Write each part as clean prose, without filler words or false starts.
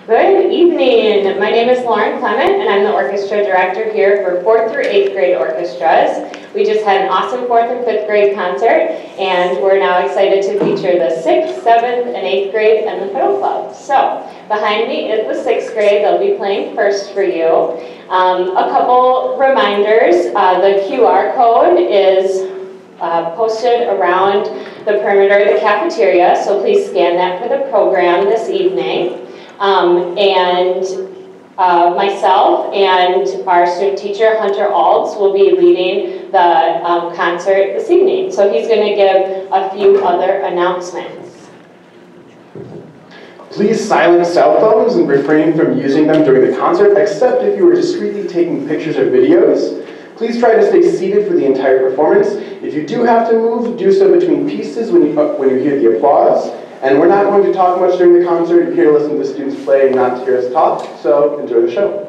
Good evening. My name is Lauren Clement, and I'm the orchestra director here for 4th through 8th grade orchestras. We just had an awesome 4th and 5th grade concert, and we're now excited to feature the 6th, 7th, and 8th grade and the fiddle club. So, behind me is the 6th grade. They'll be playing first for you. A couple reminders. The QR code is posted around the perimeter of the cafeteria, so please scan that for the program this evening. Myself and our student teacher, Hunter Alds, will be leading the concert this evening. So he's going to give a few other announcements. Please silence cell phones and refrain from using them during the concert, except if you are discreetly taking pictures or videos. Please try to stay seated for the entire performance. If you do have to move, do so between pieces when you hear the applause. And we're not going to talk much during the concert. You're here to listen to the students play, not to hear us talk, so enjoy the show.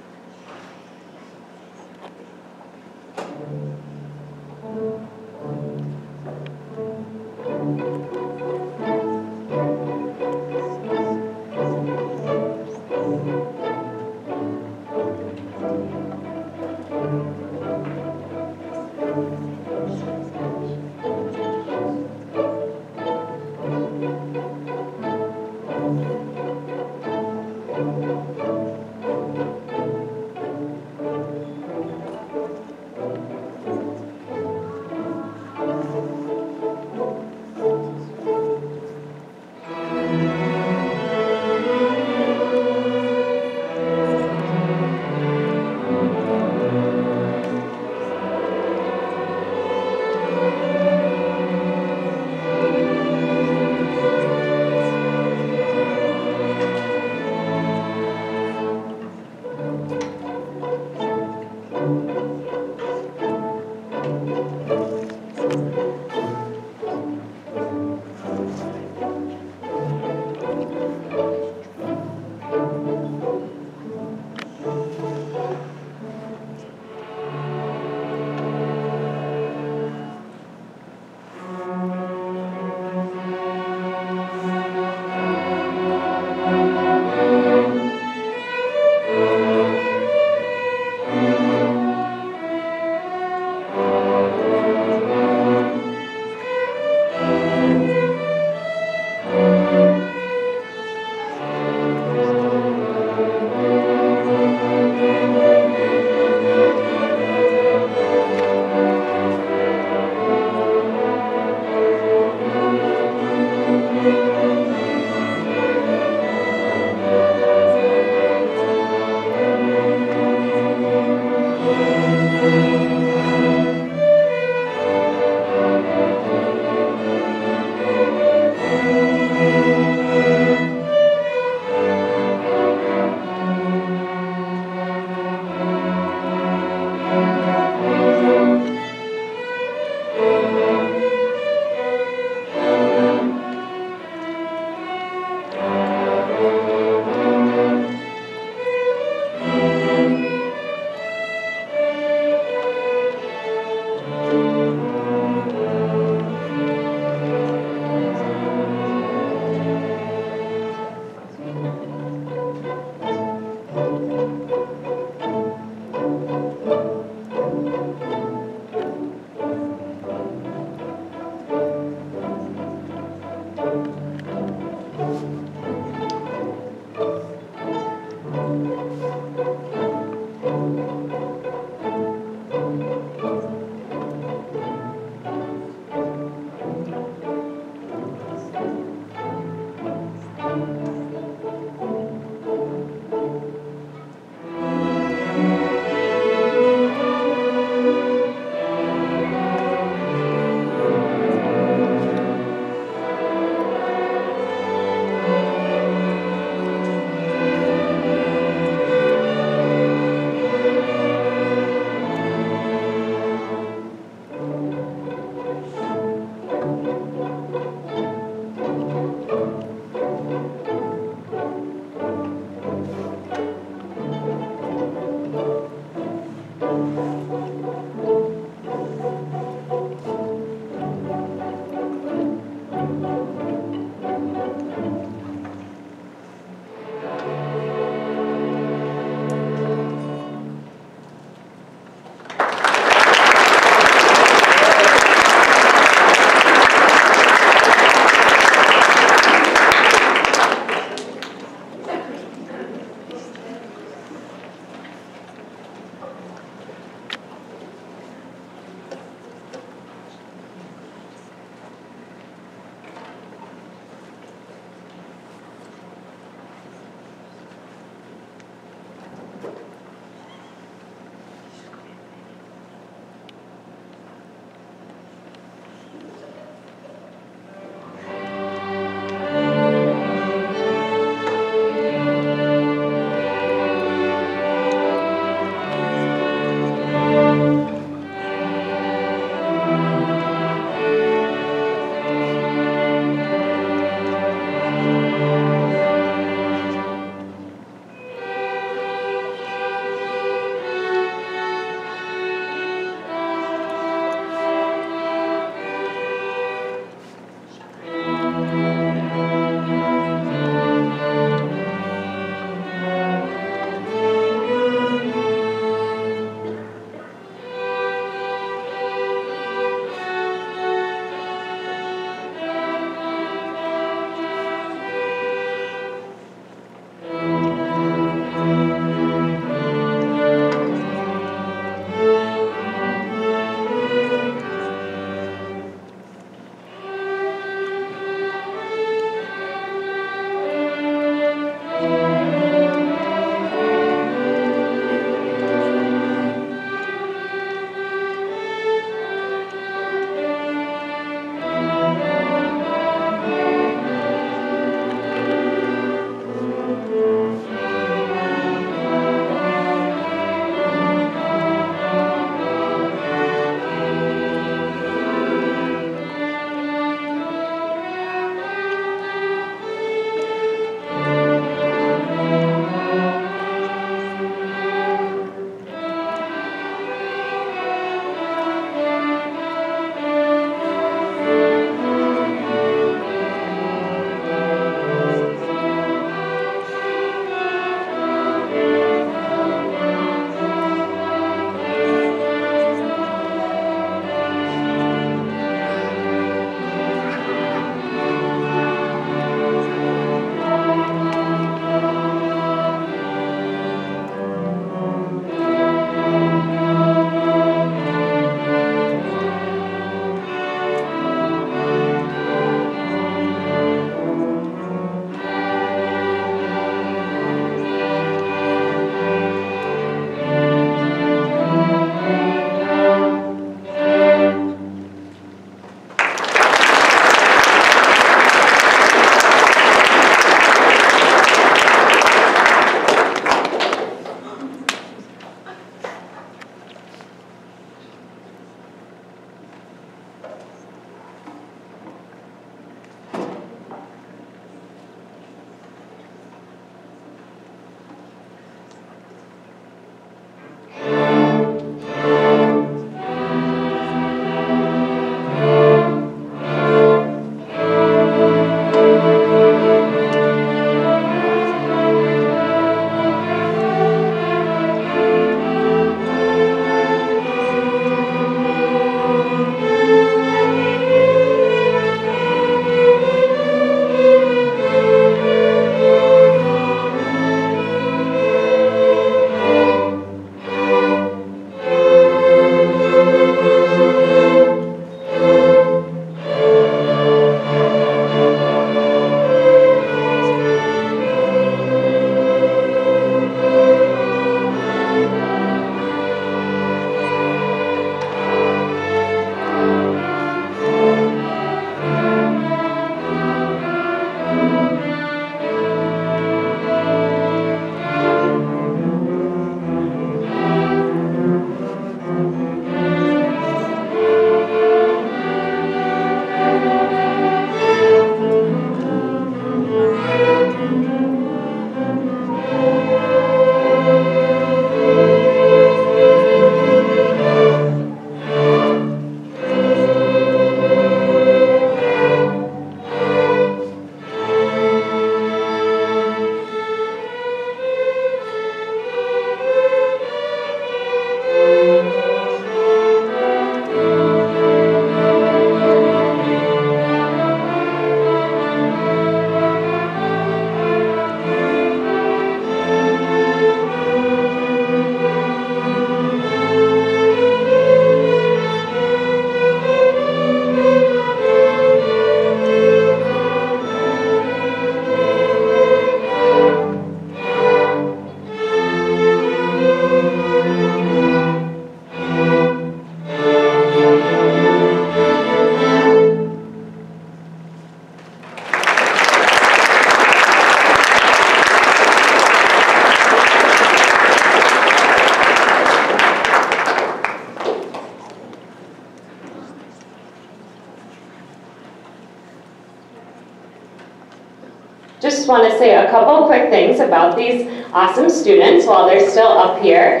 just want to say a couple quick things about these awesome students while they're still up here.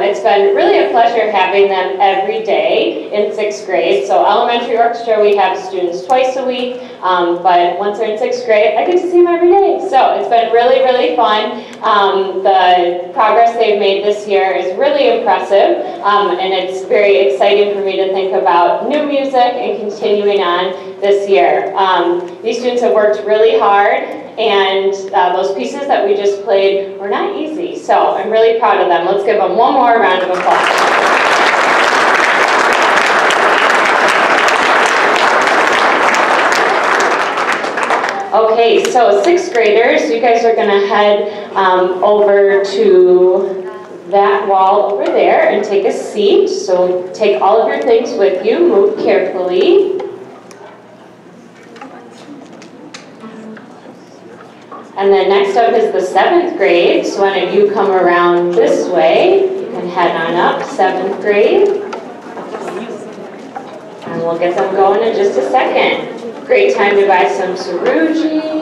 It's been really a pleasure having them every day in 6th grade. So elementary orchestra, we have students twice a week, but once they're in 6th grade, I get to see them every day. So it's been really, really fun. The progress they've made this year is really impressive, and it's very exciting for me to think about new music and continuing on this year. These students have worked really hard, and those pieces that we just played were not easy, so I'm really proud of them. Let's give them one more round of applause. Okay, so 6th graders, you guys are going to head over to that wall over there and take a seat. So take all of your things with you, move carefully. And then next up is the 7th grade, so why don't you come around this way. You can head on up, 7th grade. And we'll get them going in just a second. Great time to buy some saruji.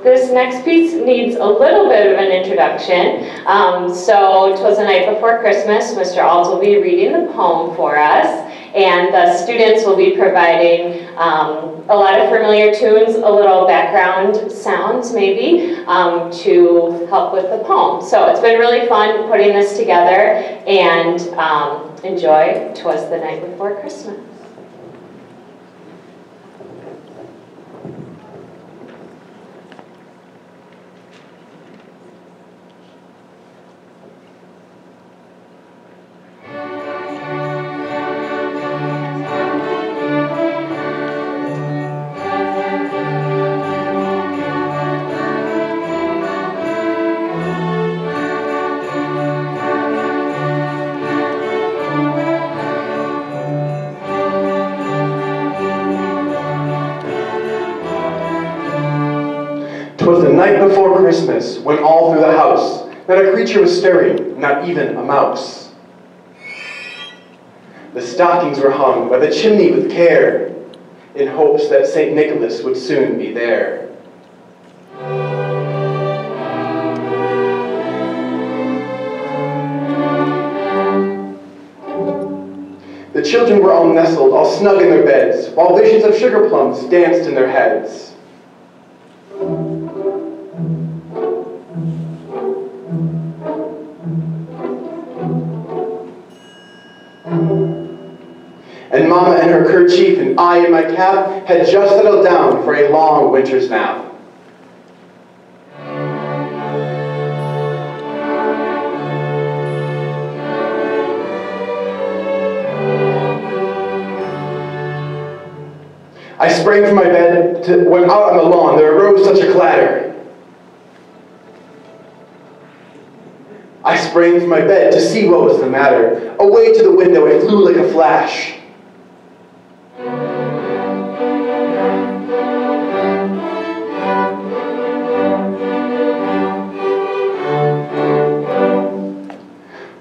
This next piece needs a little bit of an introduction. So 'Twas the Night Before Christmas. Mr. Alt will be reading the poem for us, and the students will be providing a lot of familiar tunes, a little background sounds maybe, to help with the poem. So it's been really fun putting this together, and enjoy 'Twas the Night Before Christmas. 'Twas the night before Christmas, when all through the house not a creature was stirring, not even a mouse. The stockings were hung by the chimney with care, in hopes that St. Nicholas would soon be there. The children were all nestled, all snug in their beds, while visions of sugar plums danced in their heads. And Mama in her kerchief and I in my cap had just settled down for a long winter's nap. I sprang from my bed, went out on the lawn. There arose such a clatter. I sprang from my bed to see what was the matter. Away to the window it flew like a flash.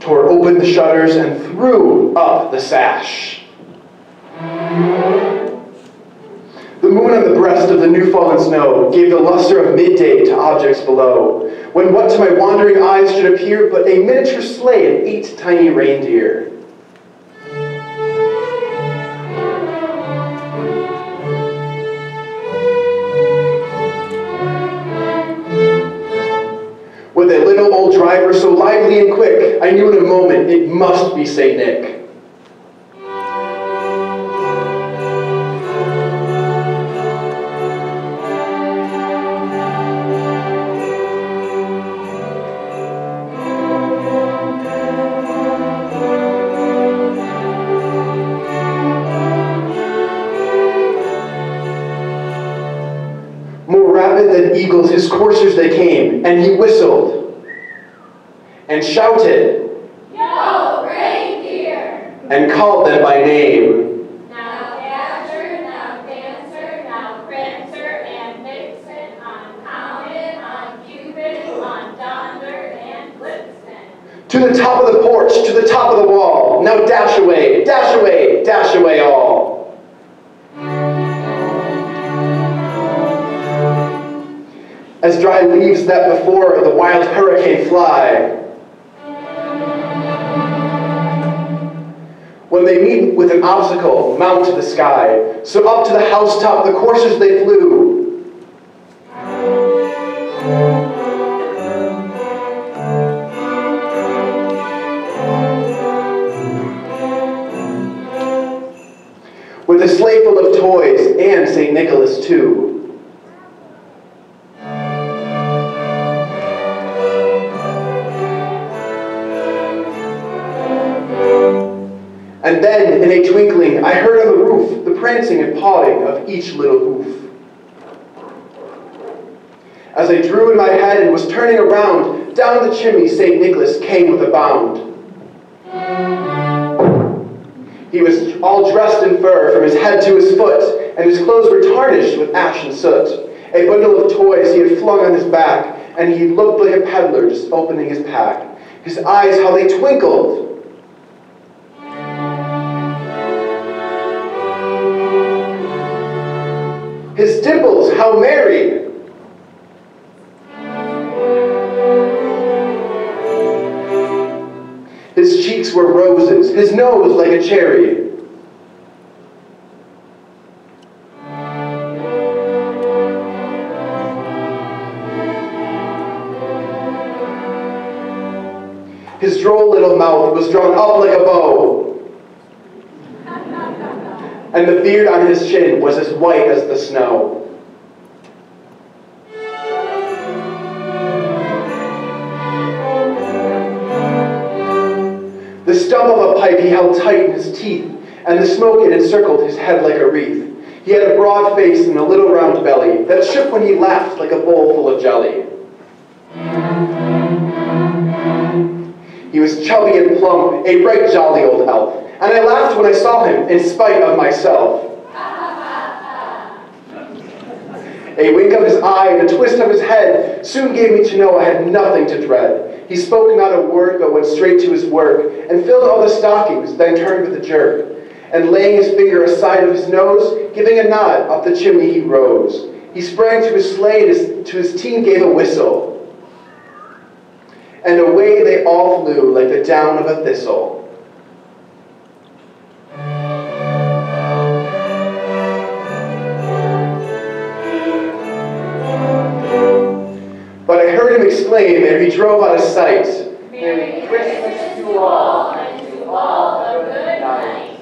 Tore open the shutters and threw up the sash. The moon on the breast of the new fallen snow gave the luster of midday to objects below, when what to my wandering eyes should appear but a miniature sleigh and 8 tiny reindeer. With a little old driver so lively and quick, I knew in a moment it must be St. Nick. Than eagles his coursers they came, and he whistled and shouted, "Yo, reindeer!" and called them by name. Now Dasher, now Dancer, now Prancer and Vixen, on Comet, on Cupid, on Donder and Blitzen. To the top of the porch, to the top of the wall, now dash away, dash away, dash away all. As dry leaves that before the wild hurricane fly. When they meet with an obstacle, mount to the sky. So up to the housetop the coursers they flew. With a sleigh full of toys and St. Nicholas too. And then, in a twinkling, I heard on the roof the prancing and pawing of each little hoof. As I drew in my head and was turning around, down the chimney St. Nicholas came with a bound. He was all dressed in fur from his head to his foot, and his clothes were tarnished with ash and soot. A bundle of toys he had flung on his back, and he looked like a peddler just opening his pack. His eyes, how they twinkled! His dimples, how merry! cheeks were roses, his nose like a cherry. His droll little mouth was drawn up like a bow, and the beard on his chin was as white as the snow. The stump of a pipe he held tight in his teeth, and the smoke it encircled his head like a wreath. He had a broad face and a little round belly that shook when he laughed like a bowl full of jelly. He was chubby and plump, a right jolly old elf, and I laughed when I saw him in spite of myself. A wink of his eye and a twist of his head soon gave me to know I had nothing to dread. He spoke not a word, but went straight to his work, and filled all the stockings, then turned with a jerk. And laying his finger aside of his nose, giving a nod, up the chimney he rose. He sprang to his sleigh, and to his team gave a whistle. And away they all flew like the down of a thistle. But I heard him exclaim ere he drove out of sight, Merry Christmas to all, and to all a good night.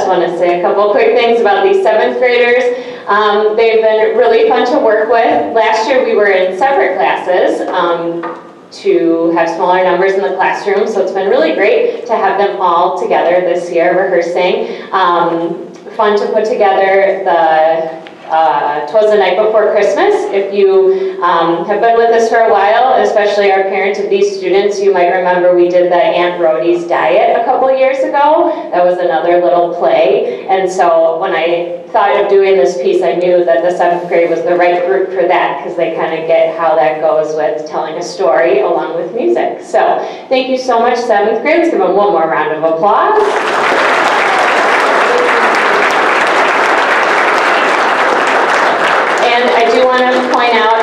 just want to say a couple quick things about these 7th graders. They've been really fun to work with. Last year we were in separate classes to have smaller numbers in the classroom, so it's been really great to have them all together this year rehearsing. Fun to put together the 'Twas the Night Before Christmas. If you have been with us for a while, especially our parents of these students, you might remember we did the Aunt Rhodey's Diet a couple years ago. That was another little play. And so when I thought of doing this piece, I knew that the 7th grade was the right group for that, because they kind of get how that goes with telling a story along with music. So thank you so much, 7th grade. Let's give them one more round of applause. And I do want to point out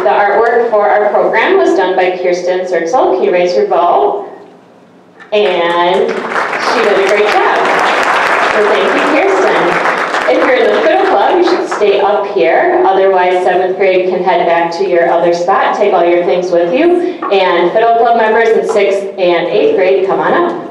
the artwork for our program was done by Kirsten Sertzel. Can you raise your bow? And she did a great job. So thank you, Kirsten. If you're in the fiddle club, you should stay up here. Otherwise, 7th grade can head back to your other spot. Take all your things with you. And fiddle club members in 6th and 8th grade, come on up.